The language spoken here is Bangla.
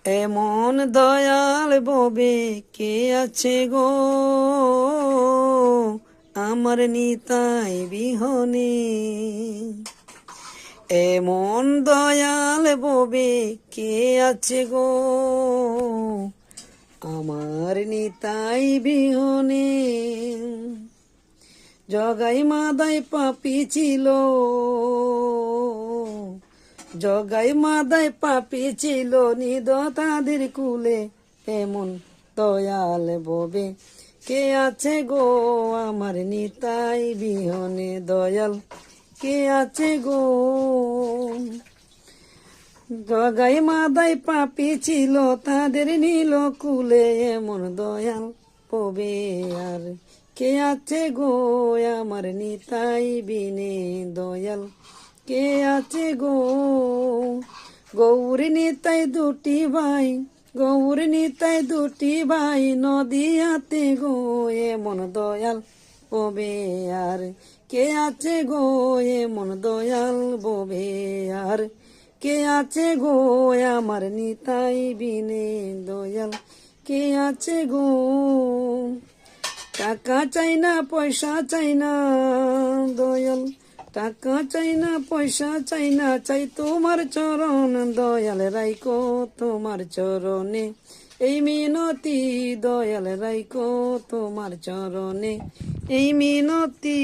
এমন দয়াল ববে কে আছে গো আমার নিতাই বিহনে। এমন দয়াল ববে কে আছে গো আমার নিতাই বিহনে। জগাই মাদাই পাপি ছিল, জগাই মাদাই পাপি ছিল নিদ তাদের কুলে। এমন দয়াল ববে কে আছে গো আমার নিতাই বিহনে। দয়াল কে আছে গো। জগাই মাদাই পাপি ছিল তাদের নীল কুলে। এমন দয়াল ববে আর কে আছে গো আমার নিতাই বিনে। দয়াল কে আছে গো। গৌরী নিতাই দুটি ভাই, গৌরী নিতাই দুটি ভাই নদীয়াতে গো। এমন দয়াল ববে আর কে আছে গো এমন দয়াল ববে আর কে আছে গো আমার নিতাই বিনে। দয়াল কে আছে গো। টাকা চাই না পয়সা চাই না দয়াল, টাকা চাই না পয়সা চাই না, চাই তোমার চরণ দয়াল রাইকো তোমার চরণে। এই মিনতি দয়াল রাইকো তোমার চরণে, এই মিনতি।